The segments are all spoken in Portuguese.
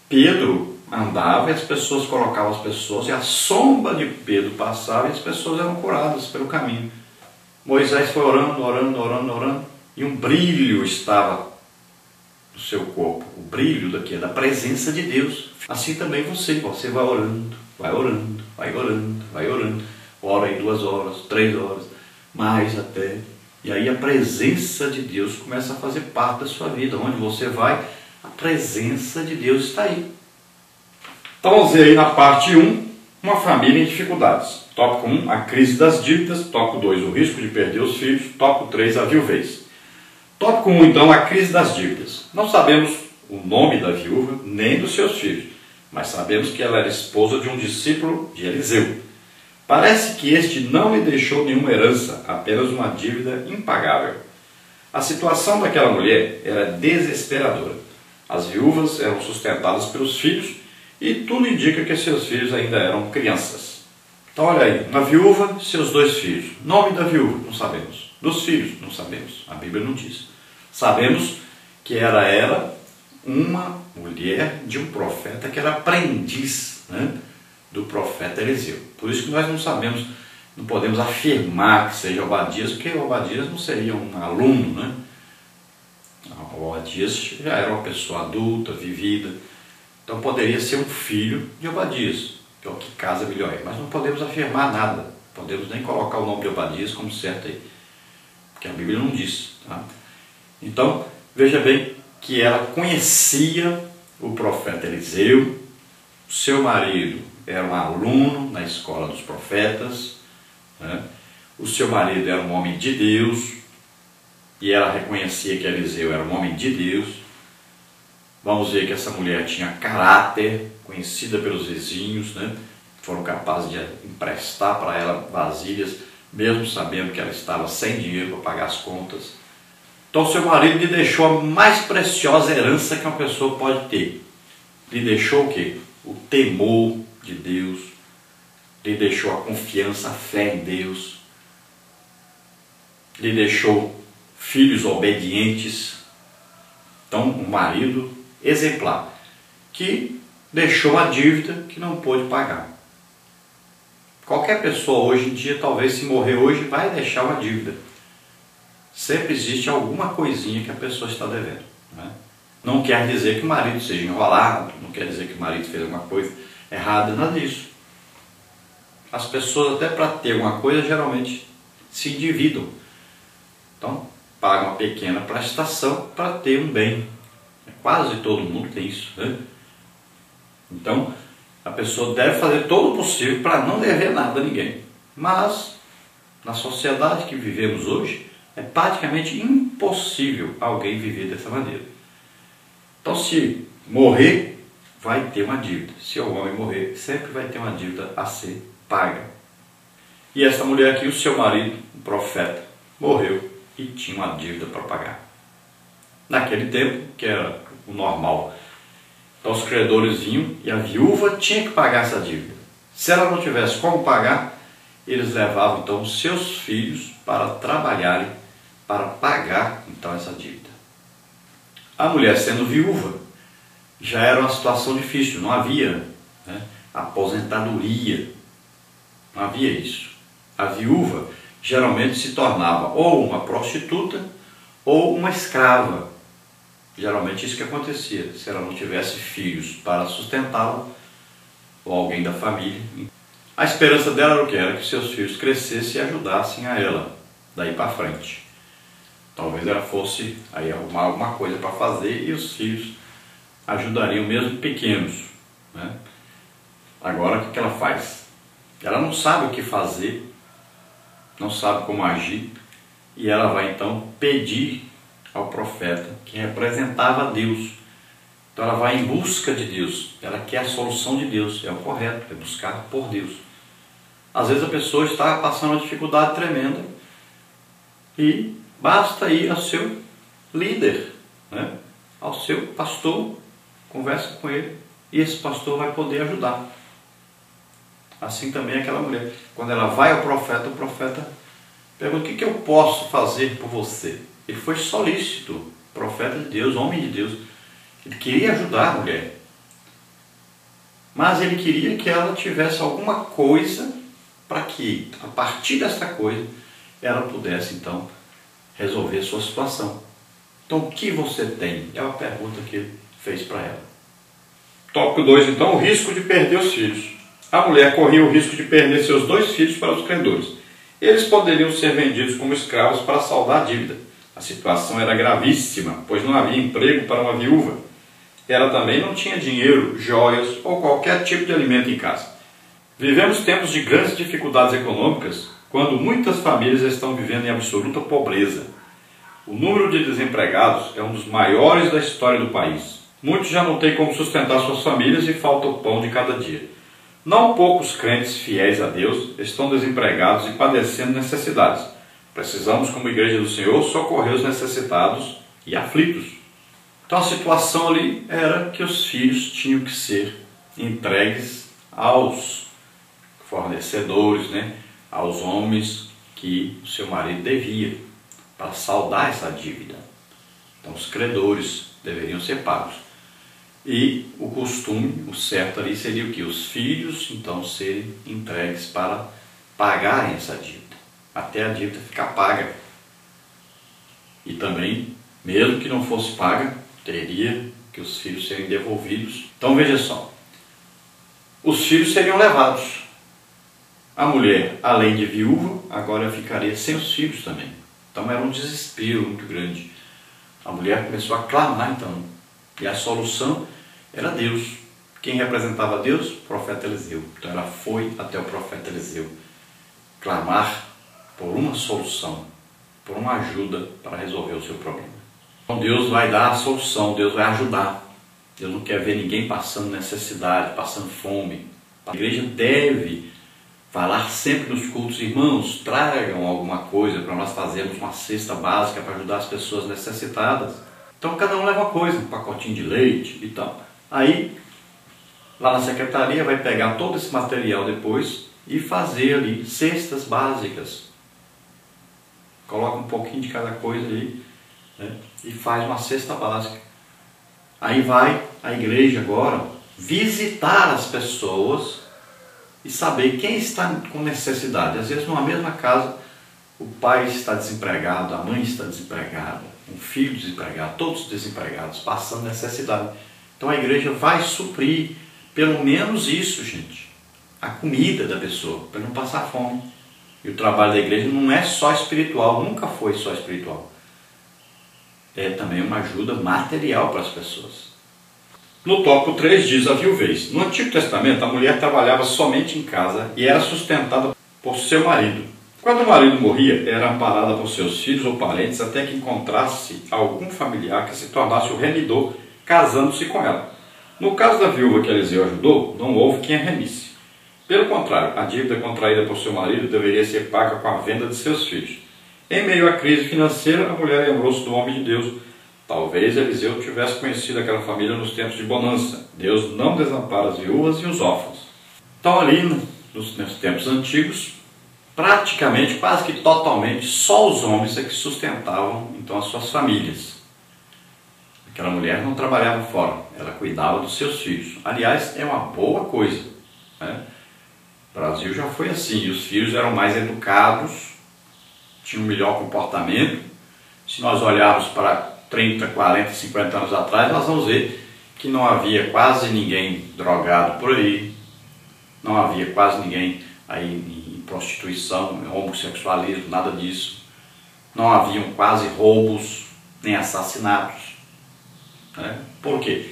Pedro andava e as pessoas colocavam as pessoas, e a sombra de Pedro passava e as pessoas eram curadas pelo caminho. Moisés foi orando, orando, orando, orando, e um brilho estava no seu corpo, o brilho da presença de Deus. Assim também você vai orando, vai orando, vai orando, vai orando, ora aí 2 horas, 3 horas, mais até, e aí a presença de Deus começa a fazer parte da sua vida. Onde você vai, a presença de Deus está aí. Então vamos ver aí na parte 1, uma família em dificuldades. Tópico 1, a crise das dívidas. Tópico 2, o risco de perder os filhos. Tópico 3, a viuvez. Tópico 1, então, a crise das dívidas. Não sabemos o nome da viúva, nem dos seus filhos, mas sabemos que ela era esposa de um discípulo de Eliseu. Parece que este não lhe deixou nenhuma herança, apenas uma dívida impagável. A situação daquela mulher era desesperadora. As viúvas eram sustentadas pelos filhos e tudo indica que seus filhos ainda eram crianças. Então olha aí, uma viúva, seus 2 filhos. Nome da viúva, não sabemos. Dos filhos, não sabemos. A Bíblia não diz. Sabemos que era ela uma mulher de um profeta que era aprendiz, né, do profeta Eliseu. Por isso que nós não sabemos, não podemos afirmar que seja Obadias, porque Obadias não seria um aluno, né? Obadias já era uma pessoa adulta, vivida. Então poderia ser um filho de Obadias, que é o que casa melhor aí. Mas não podemos afirmar nada. Não podemos nem colocar o nome de Obadias como certo aí, porque a Bíblia não diz. Tá? Então, veja bem que ela conhecia o profeta Eliseu. Seu marido era um aluno na escola dos profetas, né? O seu marido era um homem de Deus, e ela reconhecia que Eliseu era um homem de Deus. Vamos ver que essa mulher tinha caráter, conhecida pelos vizinhos, né? Foram capazes de emprestar para ela vasilhas, mesmo sabendo que ela estava sem dinheiro para pagar as contas. Então seu marido lhe deixou a mais preciosa herança que uma pessoa pode ter. Lhe deixou o quê? O temor de Deus, lhe deixou a confiança, a fé em Deus, lhe deixou filhos obedientes. Então um marido exemplar, que deixou uma dívida que não pôde pagar. Qualquer pessoa hoje em dia, talvez se morrer hoje, vai deixar uma dívida. Sempre existe alguma coisinha que a pessoa está devendo, né? Não quer dizer que o marido seja enrolado, não quer dizer que o marido fez alguma coisa errada, nada disso. As pessoas, até para ter alguma coisa, geralmente se endividam. Então, pagam uma pequena prestação para ter um bem. Quase todo mundo tem isso, né? Então, a pessoa deve fazer todo o possível para não dever nada a ninguém. Mas, na sociedade que vivemos hoje, é praticamente impossível alguém viver dessa maneira. Então, se morrer, vai ter uma dívida. Se o homem morrer, sempre vai ter uma dívida a ser paga. E esta mulher aqui, o seu marido, o profeta, morreu e tinha uma dívida para pagar. Naquele tempo, que era o normal. Então os credores vinham e a viúva tinha que pagar essa dívida. Se ela não tivesse como pagar, eles levavam então os seus filhos para trabalharem, para pagar então essa dívida. A mulher, sendo viúva, já era uma situação difícil, não havia, né, aposentadoria, não havia isso. A viúva geralmente se tornava ou uma prostituta ou uma escrava. Geralmente isso que acontecia, se ela não tivesse filhos para sustentá-la, ou alguém da família. A esperança dela era o que? Era que seus filhos crescessem e ajudassem a ela, daí para frente. Talvez ela fosse aí arrumar alguma coisa para fazer e os filhos ajudariam mesmo pequenos, né? Agora o que ela faz? Ela não sabe o que fazer, não sabe como agir, e ela vai então pedir ao profeta que representava Deus. Então ela vai em busca de Deus, ela quer a solução de Deus, é o correto, é buscar por Deus. Às vezes a pessoa está passando uma dificuldade tremenda e basta ir ao seu líder, né? Ao seu pastor, conversa com ele e esse pastor vai poder ajudar. Assim também aquela mulher, quando ela vai ao profeta, o profeta pergunta: o que eu posso fazer por você? Ele foi solícito, profeta de Deus, homem de Deus. Ele queria ajudar a mulher. mas ele queria que ela tivesse alguma coisa para que, a partir dessa coisa, ela pudesse então resolver sua situação. Então, o que você tem? É uma pergunta que ele fez para ela. Tópico 2, então, o risco de perder os filhos. A mulher corria o risco de perder seus 2 filhos para os credores. Eles poderiam ser vendidos como escravos para saldar a dívida. A situação era gravíssima, pois não havia emprego para uma viúva. Ela também não tinha dinheiro, joias ou qualquer tipo de alimento em casa. Vivemos tempos de grandes dificuldades econômicas, quando muitas famílias estão vivendo em absoluta pobreza. O número de desempregados é um dos maiores da história do país. Muitos já não têm como sustentar suas famílias e falta o pão de cada dia. Não poucos crentes fiéis a Deus estão desempregados e padecendo necessidades. Precisamos, como Igreja do Senhor, socorrer os necessitados e aflitos. Então a situação ali era que os filhos tinham que ser entregues aos fornecedores, aos homens que o seu marido devia, para saldar essa dívida. Então os credores deveriam ser pagos. E o costume, o certo ali seria o que? Os filhos então serem entregues para pagarem essa dívida, até a dívida ficar paga. E também, mesmo que não fosse paga, teria que os filhos serem devolvidos. Então veja só, os filhos seriam levados. A mulher, além de viúva, agora ficaria sem os filhos também. Então era um desespero muito grande. A mulher começou a clamar então, e a solução era Deus. Quem representava Deus? O profeta Eliseu. Então ela foi até o profeta Eliseu clamar por uma solução, por uma ajuda para resolver o seu problema. Então Deus vai dar a solução, Deus vai ajudar. Deus não quer ver ninguém passando necessidade, passando fome. A igreja deve falar sempre nos cultos: irmãos, tragam alguma coisa para nós fazermos uma cesta básica para ajudar as pessoas necessitadas. Então cada um leva uma coisa, um pacotinho de leite e tal. Aí, lá na secretaria vai pegar todo esse material depois e fazer ali cestas básicas. Coloca um pouquinho de cada coisa ali, e faz uma cesta básica. Aí vai a igreja agora visitar as pessoas e saber quem está com necessidade. Às vezes numa mesma casa o pai está desempregado, a mãe está desempregada, um filho desempregado, todos desempregados, passando necessidade. Então a igreja vai suprir pelo menos isso, gente, a comida da pessoa, para não passar fome. E o trabalho da igreja não é só espiritual, nunca foi só espiritual. É também uma ajuda material para as pessoas. No tópico 3 diz a viuvez. No Antigo Testamento, a mulher trabalhava somente em casa e era sustentada por seu marido. Quando o marido morria, era amparada por seus filhos ou parentes até que encontrasse algum familiar que se tornasse o remidor, casando-se com ela. No caso da viúva que Eliseu ajudou, não houve quem a remisse. Pelo contrário, a dívida contraída por seu marido deveria ser paga com a venda de seus filhos. Em meio à crise financeira, a mulher lembrou-se do homem de Deus. Talvez Eliseu tivesse conhecido aquela família nos tempos de bonança. Deus não desampara as viúvas e os órfãos. Então ali, nos tempos antigos, praticamente, quase que totalmente, só os homens é que sustentavam então as suas famílias. Aquela mulher não trabalhava fora, ela cuidava dos seus filhos. Aliás, é uma boa coisa, O Brasil já foi assim, os filhos eram mais educados, tinham um melhor comportamento. Se nós olharmos para 30, 40, 50 anos atrás, nós vamos ver que não havia quase ninguém drogado por aí, não havia quase ninguém aí em prostituição, em homossexualismo, nada disso. Não haviam quase roubos, nem assassinatos. Por quê?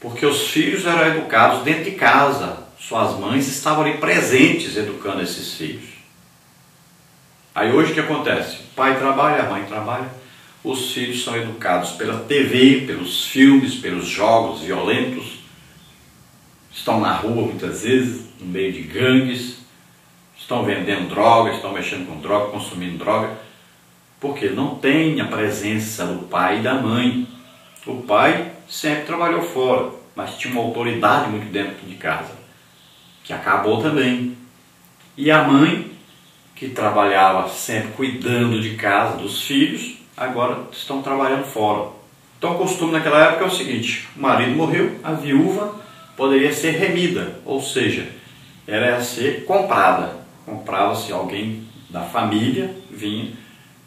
Porque os filhos eram educados dentro de casa, suas mães estavam ali presentes educando esses filhos. Aí hoje o que acontece? O pai trabalha, a mãe trabalha, os filhos são educados pela TV, pelos filmes, pelos jogos violentos, estão na rua muitas vezes, no meio de gangues, estão vendendo droga, estão mexendo com droga, consumindo droga, porque não tem a presença do pai e da mãe. O pai sempre trabalhou fora, mas tinha uma autoridade muito dentro de casa, que acabou também. E a mãe, que trabalhava sempre cuidando de casa, dos filhos, agora estão trabalhando fora. Então o costume naquela época é o seguinte: o marido morreu, a viúva poderia ser remida, ou seja, ela ia ser comprada. Comprava-se alguém da família, vinha,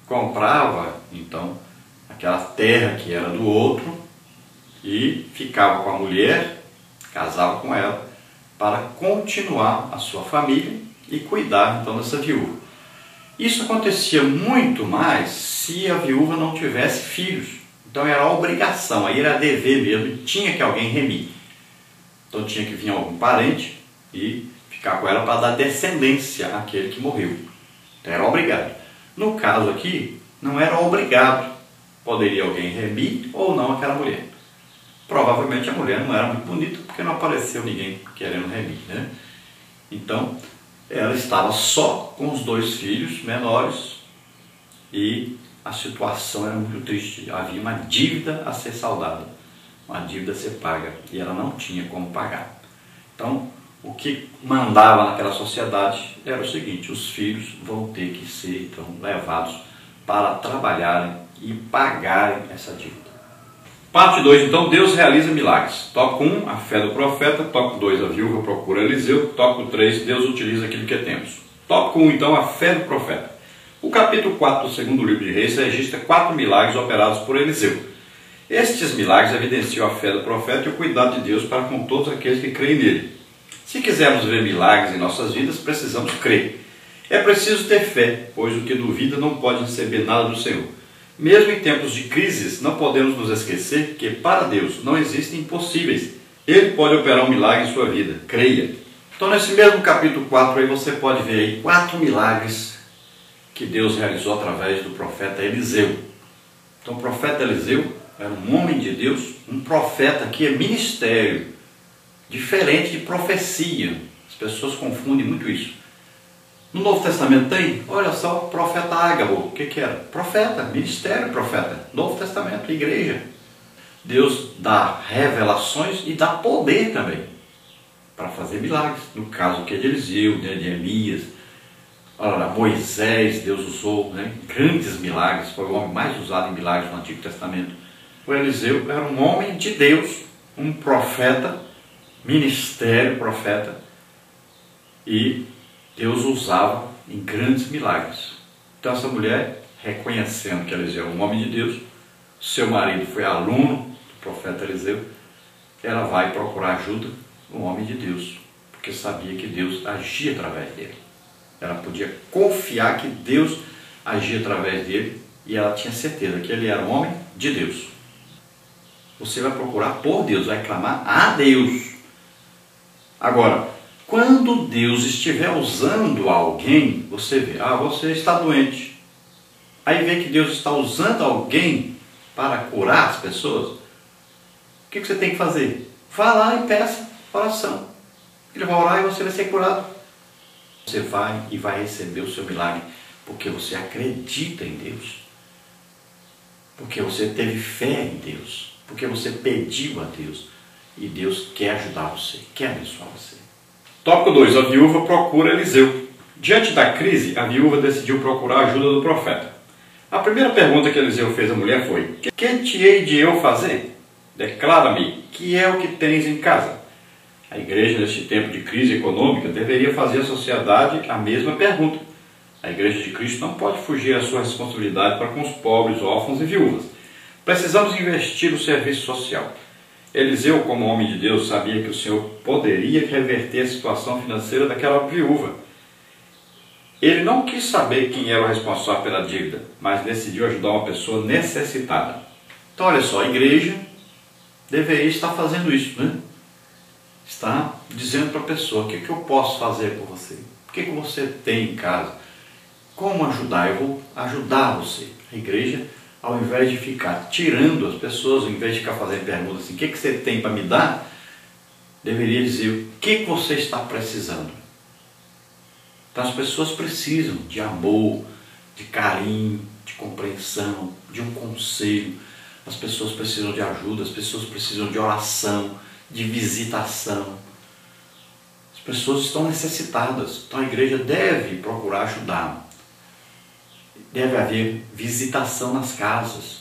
comprava então aquela terra que era do outro e ficava com a mulher, casava com ela, para continuar a sua família e cuidar então dessa viúva. Isso acontecia muito mais se a viúva não tivesse filhos. Então era obrigação, aí era dever mesmo, tinha que alguém remir. Então tinha que vir algum parente e ficar com ela para dar descendência àquele que morreu. Então era obrigado. No caso aqui, não era obrigado. Poderia alguém remir ou não aquela mulher. Provavelmente a mulher não era muito bonita porque não apareceu ninguém querendo remir, né? Então ela estava só com os 2 filhos menores e a situação era muito triste. Havia uma dívida a ser saldada, uma dívida a ser paga e ela não tinha como pagar. Então o que mandava naquela sociedade era o seguinte: os filhos vão ter que ser então levados para trabalharem e pagarem essa dívida. Parte 2, então, Deus realiza milagres. Tópico 1, a fé do profeta. Tópico 2, a viúva procura Eliseu. Tópico 3, Deus utiliza aquilo que temos. Tópico 1, então, a fé do profeta. O capítulo 4 do segundo livro de Reis registra 4 milagres operados por Eliseu. Estes milagres evidenciam a fé do profeta e o cuidado de Deus para com todos aqueles que creem nele. Se quisermos ver milagres em nossas vidas, precisamos crer. É preciso ter fé, pois o que duvida não pode receber nada do Senhor. Mesmo em tempos de crises, não podemos nos esquecer que para Deus não existem impossíveis. Ele pode operar um milagre em sua vida, creia. Então nesse mesmo capítulo 4 aí você pode ver aí 4 milagres que Deus realizou através do profeta Eliseu. Então o profeta Eliseu era um homem de Deus, um profeta que é ministério, diferente de profecia. As pessoas confundem muito isso. No Novo Testamento tem, olha só, o profeta Ágabo, o que era? Profeta, ministério profeta. Novo Testamento, igreja. Deus dá revelações e dá poder também para fazer milagres. No caso aqui de Eliseu, de Elias, olha, Moisés, Deus usou, né, grandes milagres, foi o homem mais usado em milagres no Antigo Testamento. O Eliseu era um homem de Deus, um profeta, ministério profeta, e Deus usava em grandes milagres. Então essa mulher, reconhecendo que Eliseu é um homem de Deus, seu marido foi aluno do profeta Eliseu, ela vai procurar ajuda no homem de Deus, porque sabia que Deus agia através dele. Ela podia confiar que Deus agia através dele e ela tinha certeza que ele era um homem de Deus. Você vai procurar por Deus, vai clamar a Deus. Agora, quando Deus estiver usando alguém, você vê, você está doente. Aí vê que Deus está usando alguém para curar as pessoas. O que você tem que fazer? Vá lá e peça oração. Ele vai orar e você vai ser curado. Você vai e vai receber o seu milagre, porque você acredita em Deus. Porque você teve fé em Deus. Porque você pediu a Deus. E Deus quer ajudar você, quer abençoar você. Tópico 2. A viúva procura Eliseu. Diante da crise, a viúva decidiu procurar a ajuda do profeta. A primeira pergunta que Eliseu fez à mulher foi: que te hei de eu fazer? Declara-me, que é o que tens em casa? A igreja, neste tempo de crise econômica, deveria fazer à sociedade a mesma pergunta. A igreja de Cristo não pode fugir à sua responsabilidade para com os pobres, órfãos e viúvas. Precisamos investir no serviço social. Eliseu, como homem de Deus, sabia que o Senhor poderia reverter a situação financeira daquela viúva. Ele não quis saber quem era o responsável pela dívida, mas decidiu ajudar uma pessoa necessitada. Então, olha só, a igreja deveria estar fazendo isso, né? Está dizendo para a pessoa: o que eu posso fazer por você? O que você tem em casa? Como ajudar? Eu vou ajudar você. A igreja, ao invés de ficar tirando as pessoas, ao invés de ficar fazendo perguntas assim: o que você tem para me dar? Deveria dizer: o que você está precisando? Então as pessoas precisam de amor, de carinho, de compreensão, de um conselho. As pessoas precisam de ajuda, as pessoas precisam de oração, de visitação. As pessoas estão necessitadas, então a igreja deve procurar ajudar. Deve haver visitação nas casas.